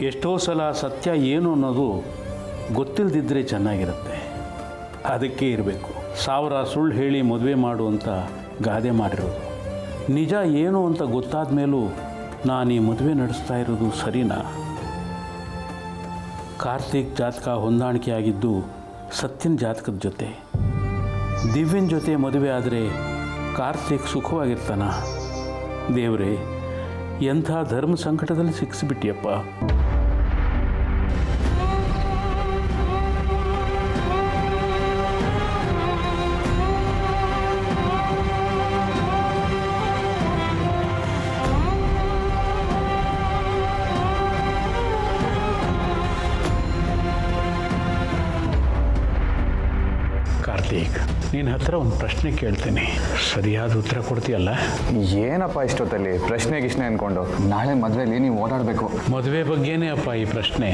ಎಷ್ಟೋ ಸಲ ಸತ್ಯ ಏನು ಅನ್ನೋದು ಗೊತ್ತಿಲ್ಲದಿದ್ದರೆ ಚೆನ್ನಾಗಿರುತ್ತೆ. ಅದಕ್ಕೆ ಇರಬೇಕು 1000 ಸುಳ್ಳು ಹೇಳಿ ಮದುವೆ ಮಾಡು ಅಂತ ಗಾದೆ ಮಾಡಿರೋದು. ನಿಜ ಏನು ಅಂತ ಗೊತ್ತಾದ ಮೇಲೂ ನಾನು ಈ ಮದುವೆ ನಡೆಸ್ತಾ ಇರೋದು ಸರಿನಾ? ಕಾರ್ತಿಕ್ ಜಾತಕ ಹೊಂದಾಣಿಕೆ ಆಗಿದ್ದು ಸತ್ಯನ ಜಾತಕದ ಜೊತೆ. ದಿವ್ಯನ ಜೊತೆ ಮದುವೆ ಆದರೆ ಕಾರ್ತಿಕ್ ಸುಖವಾಗಿರ್ತಾನ? ದೇವರೇ, ಎಂಥ ಧರ್ಮ ಸಂಕಟದಲ್ಲಿ ಸಿಕ್ಕಿಸ್ಬಿಟ್ಟಿಯಪ್ಪ. ಕಾರ್ತಿಕ್, ನಿನ್ನ ಹತ್ರ ಒಂದು ಪ್ರಶ್ನೆ ಕೇಳ್ತೀನಿ, ಸರಿಯಾದ ಉತ್ತರ ಕೊಡ್ತೀಯಲ್ಲ? ಏನಪ್ಪ ಇಷ್ಟೊತ್ತಲ್ಲಿ ಪ್ರಶ್ನೆ ಅಂದ್ಕೊಂಡು? ನಾಳೆ ಮದುವೆಯಲ್ಲಿ ನೀವು ಓಡಾಡಬೇಕು. ಮದುವೆ ಬಗ್ಗೆನೇ ಅಪ್ಪ ಈ ಪ್ರಶ್ನೆ.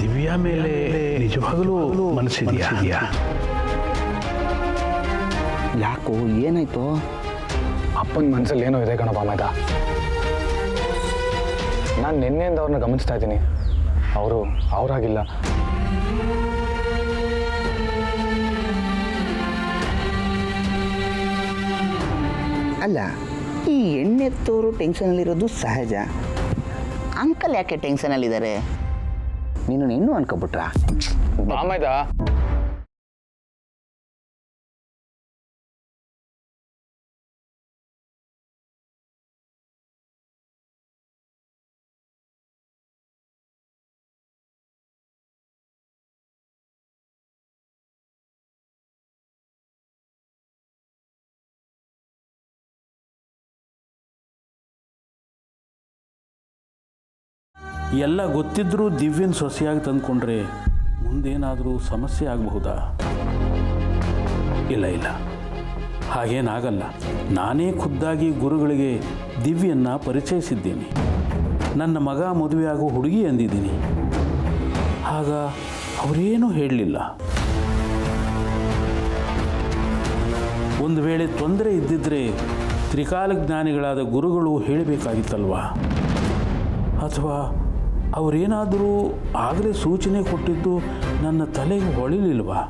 ದಿವ್ಯಾ ಮೇಲೆ ನಿಜವಾಗಲೂ ಮನಸ್ಸಿದೆಯಾ? ಯಾಕೋ, ಏನಾಯ್ತು? ಅಪ್ಪನ ಮನಸ್ಸಲ್ಲಿ ಏನೋ ಇದೆ ಕಣಪ್ಪ ಮೇದ. ನಾನು ನಿನ್ನೆಯಿಂದ ಅವ್ರನ್ನ ಗಮನಿಸ್ತಾ ಇದ್ದೀನಿ. ಅವರಾಗಿಲ್ಲ. ಅಲ್ಲ, ಈ ಎಣ್ಣೆತ್ತೋರು ಟೆನ್ಷನಲ್ಲಿರೋದು ಸಹಜ. ಅಂಕಲ್ ಯಾಕೆ ಟೆನ್ಷನಲ್ಲಿದ್ದಾರೆ? ನೀನು ಇನ್ನೂ ಅನ್ಕೊಬಿಟ್ರಾ? ಬಾಮೈದ, ಎಲ್ಲ ಗೊತ್ತಿದ್ದರೂ ದಿವ್ಯನ ಸೊಸೆಯಾಗಿ ತಂದುಕೊಂಡ್ರೆ ಮುಂದೇನಾದರೂ ಸಮಸ್ಯೆ ಆಗಬಹುದಾ? ಇಲ್ಲ, ಹಾಗೇನಾಗಲ್ಲ. ನಾನೇ ಖುದ್ದಾಗಿ ಗುರುಗಳಿಗೆ ದಿವ್ಯನ್ನ ಪರಿಚಯಿಸಿದ್ದೀನಿ. ನನ್ನ ಮಗ ಮದುವೆಯಾಗೋ ಹುಡುಗಿ ಅಂದಿದ್ದೀನಿ. ಆಗ ಅವರೇನೂ ಹೇಳಲಿಲ್ಲ. ಒಂದು ವೇಳೆ ತೊಂದರೆ ಇದ್ದಿದ್ದರೆ ತ್ರಿಕಾಲಜ್ಞಾನಿಗಳಾದ ಗುರುಗಳು ಹೇಳಬೇಕಾಗಿತ್ತಲ್ವಾ? ಅಥವಾ ಅವರೇನಾದರೂ ಆಗಲೇ ಸೂಚನೆ ಕೊಟ್ಟಿದ್ದು ನನ್ನ ತಲೆಗೆ ಹೊಳಿಲಿಲ್ವಾ?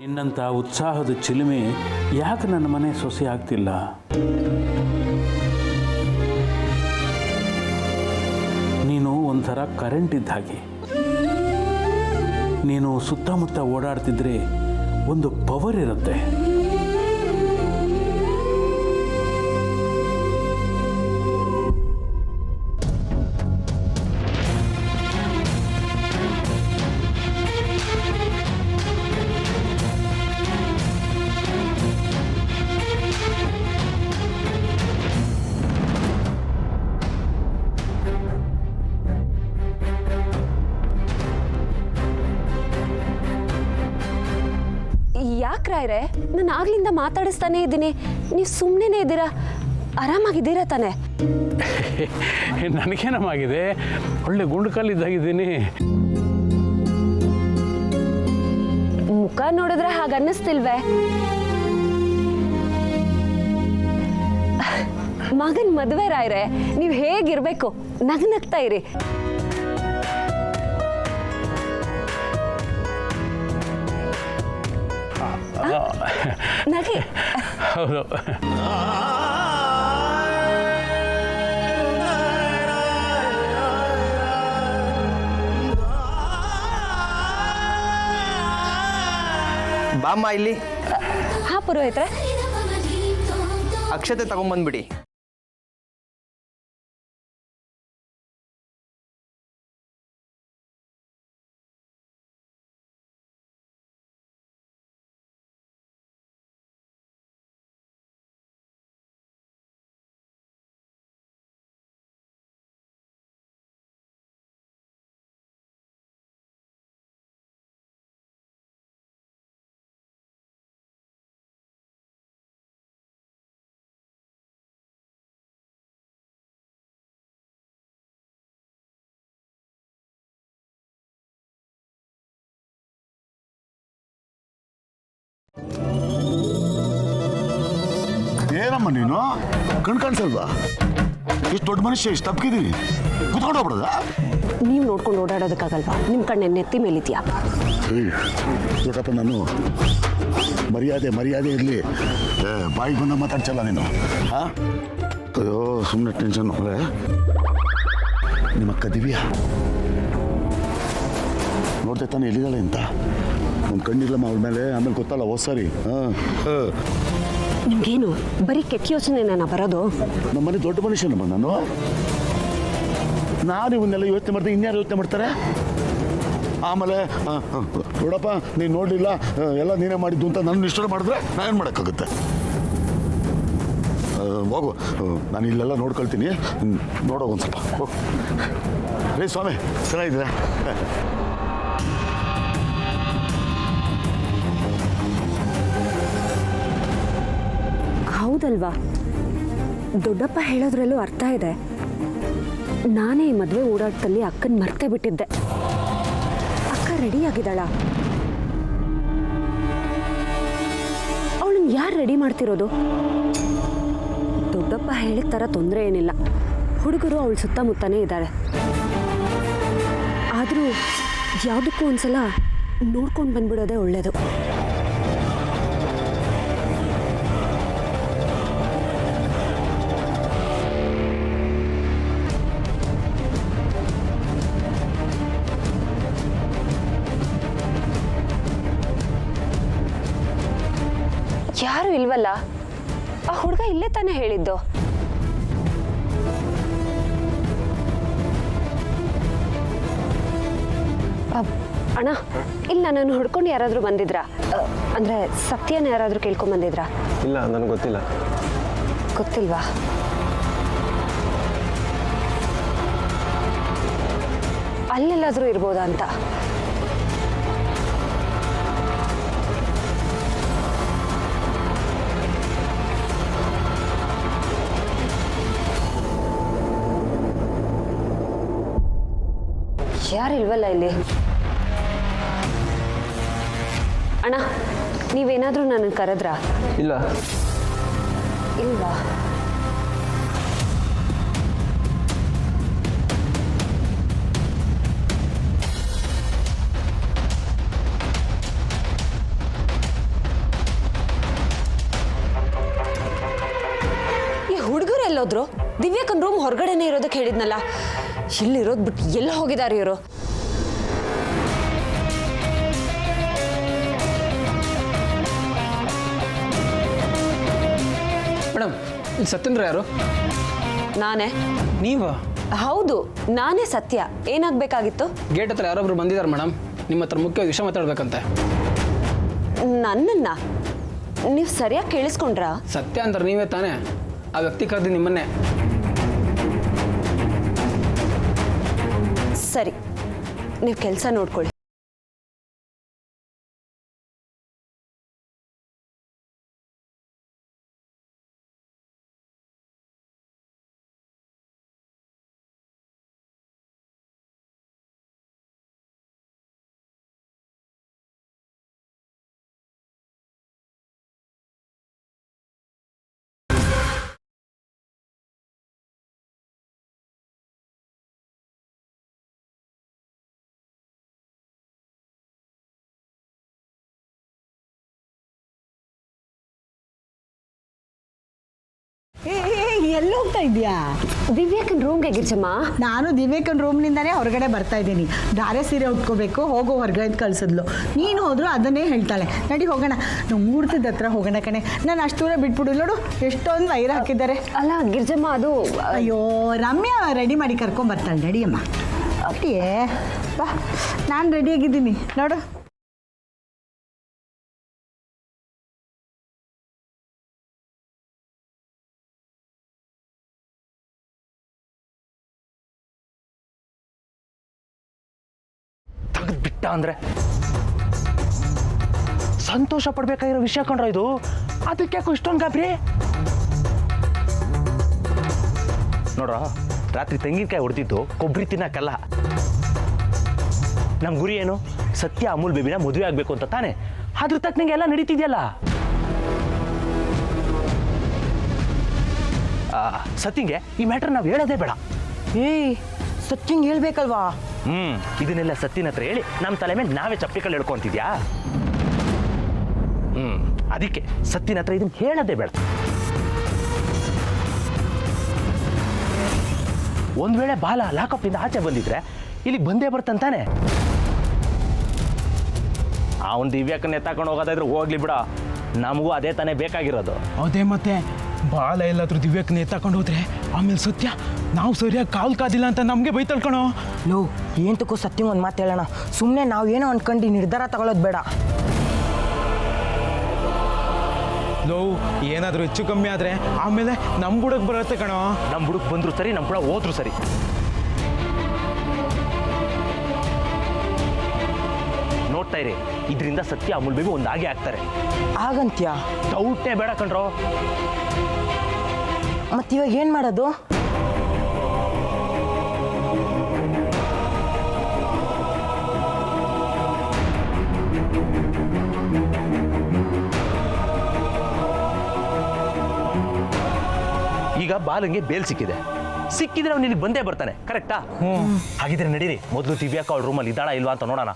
ನಿನ್ನಂಥ ಉತ್ಸಾಹದ ಚಿಲುಮೆ ಯಾಕೆ ನನ್ನ ಮನೆ ಸೊಸೆ ಆಗ್ತಿಲ್ಲ? ನೀನು ಒಂಥರ ಕರೆಂಟ್ ಇದ್ದ ಹಾಗೆ. ನೀನು ಸುತ್ತಮುತ್ತ ಓಡಾಡ್ತಿದ್ರೆ ಒಂದು ಪವರ್ ಇರುತ್ತೆ. ಯಾಕ್ರಾಯ್ರೆ, ನಾನು ಆಗ್ಲಿಂದ ಮಾತಾಡಿಸ್ತಾನೆ ಇದ್ದೀನಿ, ನೀವು ಸುಮ್ಮನೆ ಇದ್ದೀರಾ? ಆರಾಮಾಗಿದ್ದೀರಾ ತಾನೆ? ನನಗೇನಮಾಗಿದೆ, ಒಳ್ಳೆ ಗುಂಡುಕಲ್ಲಿದ್ದಾಗಿದ್ದೀನಿ. ಮುಖ ನೋಡಿದ್ರೆ ಹಾಗೆ ಅನ್ನಿಸ್ತಿಲ್ವೇ? ಮಗನ್ ಮದುವೆ ರಾಯ್ರೆ, ನೀವು ಹೇಗಿರ್ಬೇಕು, ನಗ್ನಗ್ತಾ ಇರಿ. ನಗಿ. ಹೌದು. ಬಾಮ್ಮ ಇಲ್ಲಿ. ಪುರೋಹಿತ್ರೆ? ಅಕ್ಷತೆ ತಗೊಂಬಂದ್ಬಿಡಿ. ಏನಮ್ಮ ನೀನು ಕಣ್ ಕಾಣಿಸಲ್ವಾ? ಇಷ್ಟು ದೊಡ್ಡ ಮನುಷ್ಯ ಇಷ್ಟು ತಪ್ಪಿದ್ದೀನಿ, ಕುತ್ಕೊಂಡು ಹೋಗ್ಬಿಡದ? ನೀವು ನೋಡ್ಕೊಂಡು ಓಡಾಡೋದಕ್ಕಾಗಲ್ವಾ? ನಿಮ್ಮ ಕಣ್ಣೆ ನೆತ್ತಿ ಮೇಲಿದ್ಯಾ? ದೊಡ್ಡಪ್ಪ, ನಾನು ಮರ್ಯಾದೆ ಇರಲಿ, ಬಾಯಿಗೆ ಬಂದ ಮಾತಾಡ್ಸಲ್ಲ ನೀನು. ಹಾಂ, ಅಯ್ಯೋ ಸುಮ್ಮನೆ ಟೆನ್ಷನ್. ನಿಮ್ಮ ಅಕ್ಕ ದಿವ್ಯಾ ನೋಡ್ದೆ ತಾನೆ ಎಲ್ಲಿದ್ದಾಳೆ ಅಂತ? ಒಂದು ಕಣ್ಣಿಲ್ಲಮ್ಮ ಅವಳ ಮೇಲೆ, ಆಮೇಲೆ ಗೊತ್ತಲ್ಲ ಓ ಸಾರಿ. ನಿಮ್ಗೇನು ಬರೀ ಕೆಟ್ಟ ಯೋಚನೆನ ಬರೋದು? ನಮ್ಮ ಮನೆ ದೊಡ್ಡ ಮನುಷ್ಯನಮ್ಮ ನಾನು ಇವನ್ನೆಲ್ಲ ಯೋಚನೆ ಮಾಡ್ದೆ, ಇನ್ಯಾರು ಯೋಚನೆ ಮಾಡ್ತಾರೆ? ಆಮೇಲೆ ನೋಡಪ್ಪ, ನೀನು ನೋಡಲಿಲ್ಲ, ಎಲ್ಲ ನೀನೇ ಮಾಡಿದ್ದು ಅಂತ ನನ್ನ ಇಷ್ಟ ಮಾಡಿದ್ರೆ ನಾನೇನು ಮಾಡೋಕ್ಕಾಗುತ್ತೆ? ಹೋಗು, ನಾನು ಇಲ್ಲೆಲ್ಲ ನೋಡ್ಕೊಳ್ತೀನಿ, ನೋಡೋ ಒಂದು ಸ್ವಲ್ಪ ಹೋಗು. ರೇ ಸ್ವಾಮಿ, ಚೆನ್ನಾಗಿದ್ದೀರಾ? ಹೌದಲ್ವಾ? ದೊಡ್ಡಪ್ಪ ಹೇಳೋದ್ರಲ್ಲೂ ಅರ್ಥ ಇದೆ. ನಾನೇ ಈ ಮದುವೆ ಓಡಾಟದಲ್ಲಿ ಅಕ್ಕನ ಮರ್ತೇ ಬಿಟ್ಟಿದ್ದೆ. ಅಕ್ಕ ರೆಡಿಯಾಗಿದ್ದಾಳ? ಅವಳನ್ನ ಯಾರು ರೆಡಿ ಮಾಡ್ತಿರೋದು? ದೊಡ್ಡಪ್ಪ ಹೇಳಿದ ಥರ ತೊಂದರೆ ಏನಿಲ್ಲ, ಹುಡುಗರು ಅವಳ ಸುತ್ತಮುತ್ತನೇ ಇದ್ದಾರೆ. ಆದರೂ ಯಾವುದಕ್ಕೂ ಒಂದ್ಸಲ ನೋಡ್ಕೊಂಡು ಬಂದ್ಬಿಡೋದೇ ಒಳ್ಳೆಯದು. ಯಾರು ಇಲ್ವಲ್ಲ? ಆ ಹುಡುಗ ಇಲ್ಲೇ ತಾನೇ ಹೇಳಿದ್ದು. ಅಣ್ಣ, ಇಲ್ಲ, ನನ್ನನ್ನು ಹುಡ್ಕೊಂಡು ಯಾರಾದರೂ ಬಂದಿದ್ರಾ? ಅಂದರೆ ಸತ್ಯನ ಯಾರಾದರೂ ಕೇಳ್ಕೊಂಡು ಬಂದಿದ್ರಾ? ಇಲ್ಲ, ನನಗೆ ಗೊತ್ತಿಲ್ಲ. ಗೊತ್ತಿಲ್ವಾ? ಅಲ್ಲೆಲ್ಲಾದರೂ ಇರ್ಬೋದಾ ಅಂತ. ಯಾರಿಲ್ವಲ್ಲ ಇಲ್ಲಿ? ಅಣ್ಣ, ನೀವೇನಾದರೂ ನನಗೆ ಕರೆದ್ರಾ? ಇಲ್ಲ. ಇಲ್ವಾ? ಈ ಹುಡುಗರು ಎಲ್ಲೋದ್ರು? ದಿವ್ಯಾಕನ್ ರೂಮ್ ಹೊರಗಡೆನೇ ಇರೋದಕ್ಕೆ ಹೇಳಿದ್ನಲ್ಲ, ಇಲ್ಲಿರೋದು ಬಿಟ್ಟು ಎಲ್ಲ ಹೋಗಿದ್ದಾರೆ ಇವರು? ಮೇಡಮ್, ಇಲ್ಲಿ ಸತ್ಯೇಂದ್ರ ಯಾರು? ನಾನೇ. ನೀವಾ? ಹೌದು, ನಾನೇ ಸತ್ಯ. ಏನಾಗಬೇಕಾಗಿತ್ತು? ಗೇಟ್ ಹತ್ರ ಯಾರೊಬ್ರು ಬಂದಿದ್ದಾರೆ ಮೇಡಮ್, ನಿಮ್ಮ ಹತ್ರ ಮುಖ್ಯವಾಗಿ ವಿಷಯ ಮಾತಾಡ್ಬೇಕಂತೆ. ನನ್ನನ್ನ ನೀವು ಸರಿಯಾಗಿ ಕೇಳಿಸ್ಕೊಂಡ್ರಾ? ಸತ್ಯ ಅಂದ್ರೆ ನೀವೇ ತಾನೇ? ಆ ವ್ಯಕ್ತಿ ಕರೆದು ನಿಮ್ಮನ್ನೇ. ಸರಿ, ನೀವು ಕೆಲಸ ನೋಡ್ಕೊಳ್ಳಿ. ಎಲ್ಲಿ ಹೋಗ್ತಾ ಇದೀಯಾ? ದಿವ್ಯಾಕನ್ ರೂಮ್ಗೆ ಗಿರ್ಜಮ್ಮ. ನಾನು ದಿವ್ಯಕನ್ ರೂಮ್ನಿಂದಾನೇ ಹೊರಗಡೆ ಬರ್ತಾ ಇದ್ದೀನಿ. ಧಾರೆ ಸೀರೆ ಉಟ್ಕೋಬೇಕು, ಹೋಗೋ ಹೊರಗಡೆ ಕಳ್ಸಿದ್ಲು. ನೀನು ಹೋದ್ರು ಅದನ್ನೇ ಹೇಳ್ತಾಳೆ. ನಡಿ ಹೋಗೋಣ, ನಾವು ಮುಹೂರ್ತದ ಹತ್ರ ಹೋಗೋಣ ಕಣೆ. ನಾನು ಅಷ್ಟು ದೂರ ಬಿಟ್ಬಿಡು. ನೋಡು ಎಷ್ಟೊಂದು ವೈರ್ ಹಾಕಿದ್ದಾರೆ. ಅಲ್ಲ ಗಿರ್ಜಮ್ಮ, ಅದು ಅಯ್ಯೋ, ರಮ್ಯಾ ರೆಡಿ ಮಾಡಿ ಕರ್ಕೊಂಬರ್ತಾಳೆ. ನಡಿಯಮ್ಮ. ಅಟ್ಟಿಯೇ ಬಾ, ನಾನು ರೆಡಿಯಾಗಿದ್ದೀನಿ ನೋಡು. ಬಿಟ್ಟ ಅಂದ್ರೆ ಸಂತೋಷ ಪಡ್ಬೇಕಾಗಿರೋ ವಿಷಯ ಕಂಡ್ರ ಇದು. ಅದಕ್ಕೆ ಯಾಕೋ ಇಷ್ಟೊಂದು ಗಾಬ್ರಿ? ನೋಡ್ರ, ರಾತ್ರಿ ತೆಂಗಿನಕಾಯಿ ಹೊಡೆದಿದ್ದು ಕೊಬ್ಬರಿ ತಿನ್ನಕ್ಕಲ್ಲ. ನಮ್ಮ ಗುರಿ ಏನು? ಸತ್ಯ ಅಮೂಲ್ ಬೇಬಿನ ಮದುವೆ ಆಗ್ಬೇಕು ಅಂತ ತಾನೆ. ಅದ್ರ ತಕ್ಕನಿಗೆ ಎಲ್ಲ ನಡೀತಿದ್ಯಲ್ಲ. ಸತ್ಯಂಗೆ ಈ ಮ್ಯಾಟರ್ ನಾವು ಹೇಳೋದೇ ಬೇಡ. ಏಯ್, ಸತ್ಯಂಗೆ ಹೇಳ್ಬೇಕಲ್ವಾ? ಇದನ್ನೆಲ್ಲ ಸತ್ತಿನ ಹತ್ರ ಹೇಳಿ ನಮ್ಮ ತಲೆ ಮೇಲೆ ನಾವೇ ಚಪ್ಪಲಿಕಲ್ಲಿ ಹೇಳ್ಕೊಂತಿದ್ಯಾ? ಅದಕ್ಕೆ ಸತ್ತಿನ ಹತ್ರ ಇದನ್ನ ಹೇಳೋದೇ ಬೇಡ. ಒಂದ್ ವೇಳೆ ಬಾಲ ಲಾಕಪ್ಪಿಂದ ಆಚೆ ಬಂದಿದ್ರೆ ಇಲ್ಲಿಗೆ ಬಂದೇ ಬರ್ತಾನೆ. ಅವನ್ ದಿವ್ಯಾಕನ್ನ ಎತ್ತಾಕೊಂಡು ಹೋಗೋದಾದ್ರೆ ಹೋಗ್ಲಿ ಬಿಡ, ನಮಗೂ ಅದೇ ತಾನೇ ಬೇಕಾಗಿರೋದು. ಅದೇ ಮತ್ತೆ ಬಾಲ ಎಲ್ಲಾದ್ರೂ ದಿವ್ಯಕ್ಕನ್ನ ಎತ್ತಾಕೊಂಡು ಹೋದ್ರೆ ಆಮೇಲೆ ಸತ್ಯ ನಾವು ಸರಿಯಾಗಿ ಕಾಲ್ ಕಾದಿಲ್ಲ ಅಂತ ನಮಗೆ ಬೈತಳ್ಕೊಳೋ. ಲೋ, ಏಂತಕ್ಕೂ ಸತ್ಯಂಗೆ ಒಂದು ಮಾತು ಹೇಳೋಣ. ಸುಮ್ಮನೆ ನಾವು ಏನೋ ಅನ್ಕೊಂಡು ನಿರ್ಧಾರ ತಗೊಳ್ಳೋದು ಬೇಡ. ಲೋ, ಏನಾದರೂ ಹೆಚ್ಚು ಕಮ್ಮಿ ಆದರೆ ಆಮೇಲೆ ನಮ್ಮ ಬುಡಕ್ಕೆ ಬರುತ್ತೆ ಕಣೋ. ನಮ್ಮ ಬುಡಕ್ಕೆ ಬಂದ್ರು ಸರಿ, ನಮ್ಮ ಕೂಡ ಹೋದ್ರು ಸರಿ. ನೋಡ್ತಾ ಇರಿ, ಇದರಿಂದ ಸತ್ಯ ಅಮೂಲ್ ಬೇಬಿ ಒಂದಾಗೆ ಆಗ್ತಾರೆ. ಆಗಂತ್ಯ? ಡೌಟೇ ಬೇಡ ಕಣ್ರೋ. ಮತ್ತಿವಾಗ ಏನು ಮಾಡೋದು? ಈಗ ಬಾಲಂಗೆ ಬೇಲ್ ಸಿಕ್ಕಿದ್ರೆ ಅವ್ನು ಇಲ್ಲಿಗೆ ಬಂದೇ ಬರ್ತಾನೆ. ಕರೆಕ್ಟಾ? ಹಾಗಿದ್ರೆ ನಡೀರಿ, ಮೊದಲು ದಿವ್ಯಾಕ ಅವಳ ರೂಮಲ್ಲಿ ಇದ್ದಾಳ ಇಲ್ವಾ ಅಂತ ನೋಡೋಣ.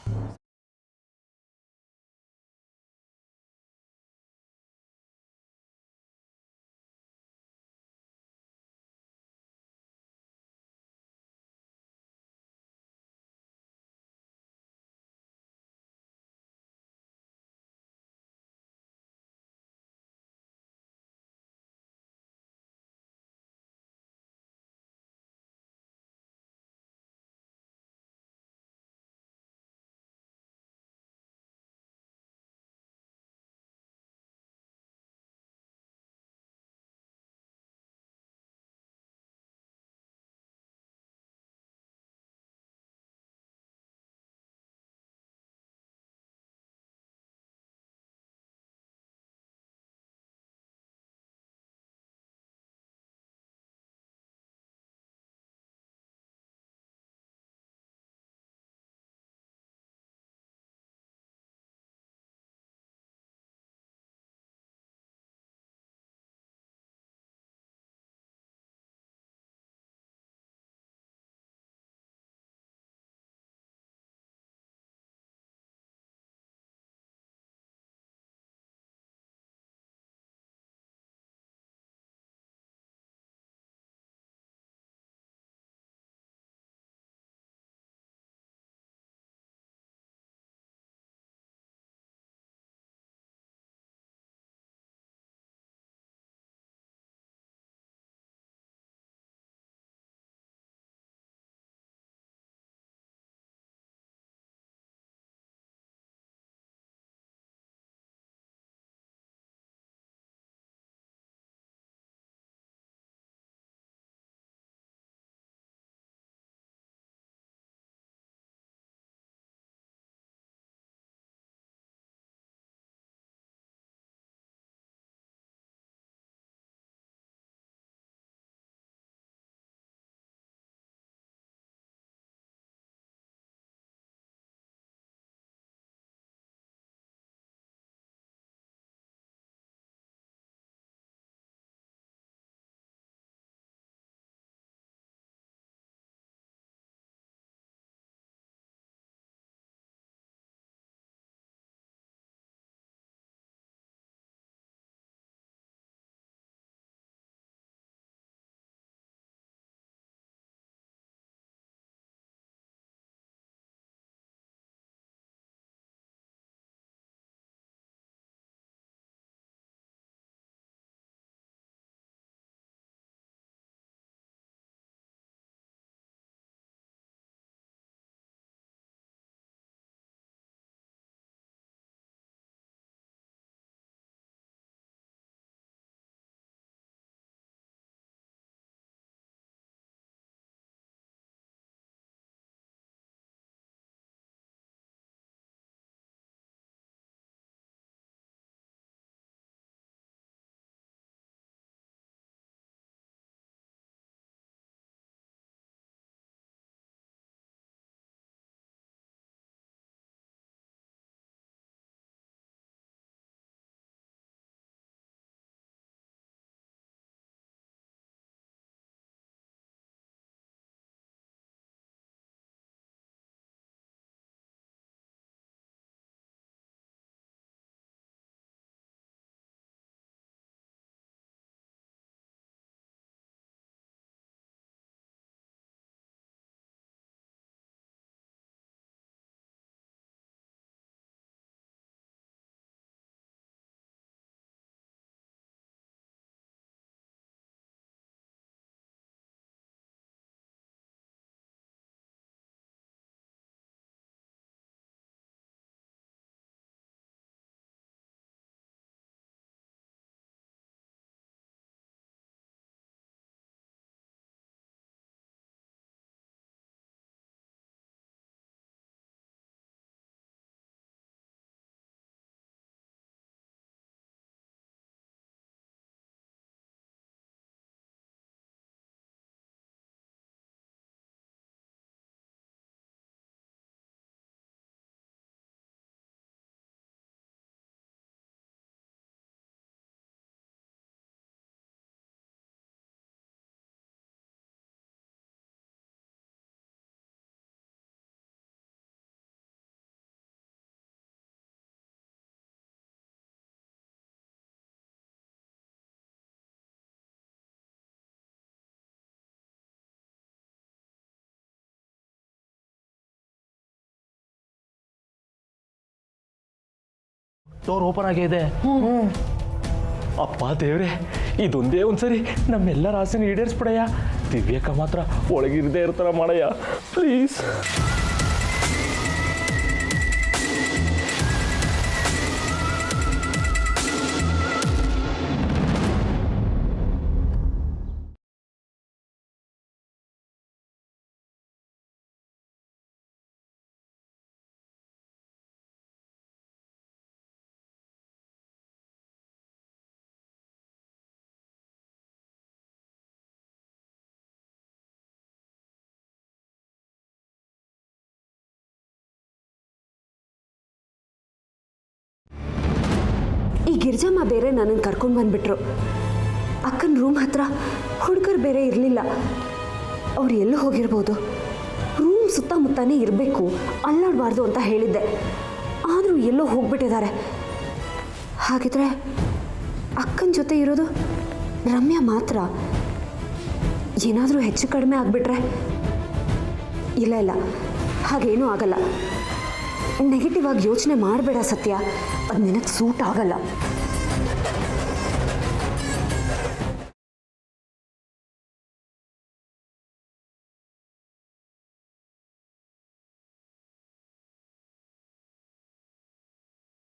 ಡೋರ್ ಓಪನ್ ಆಗಿದೆ. ಅಪ್ಪ ದೇವ್ರೆ, ಇದೊಂದೇ ಒಂದ್ಸರಿ ನಮ್ಮೆಲ್ಲರ ಆಸೆನ ಈಡೇರಿಸ್ಬಿಡಯ್ಯ. ದಿವ್ಯಕ್ಕ ಮಾತ್ರ ಒಳಗಿರದೇ ಇರ್ತಾರ ಮಾಡಯ್ಯ, ಪ್ಲೀಸ್. ಈ ಗಿರ್ಜಮ್ಮ ಬೇರೆ ನನ್ನನ್ನು ಕರ್ಕೊಂಡು ಬಂದ್ಬಿಟ್ರು. ಅಕ್ಕನ ರೂಮ್ ಹತ್ರ ಹುಡುಗರು ಬೇರೆ ಇರಲಿಲ್ಲ. ಅವ್ರು ಎಲ್ಲೂ ಹೋಗಿರ್ಬೋದು. ರೂಮ್ ಸುತ್ತಮುತ್ತನೇ ಇರಬೇಕು, ಅಲ್ಲಾಡಬಾರ್ದು ಅಂತ ಹೇಳಿದ್ದೆ. ಆದರೂ ಎಲ್ಲೋ ಹೋಗ್ಬಿಟ್ಟಿದ್ದಾರೆ. ಹಾಗಿದ್ರೆ ಅಕ್ಕನ ಜೊತೆ ಇರೋದು ರಮ್ಯಾ ಮಾತ್ರ. ಏನಾದರೂ ಹೆಚ್ಚು ಕಡಿಮೆ ಆಗಿಬಿಟ್ರೆ? ಇಲ್ಲ ಇಲ್ಲ, ಹಾಗೇನೂ ಆಗಲ್ಲ. ನೆಗೆಟಿವ್ ಆಗಿ ಯೋಚನೆ ಮಾಡಬೇಡ ಸತ್ಯ, ಅದು ನಿನಗೆ ಸೂಟ್ ಆಗಲ್ಲ.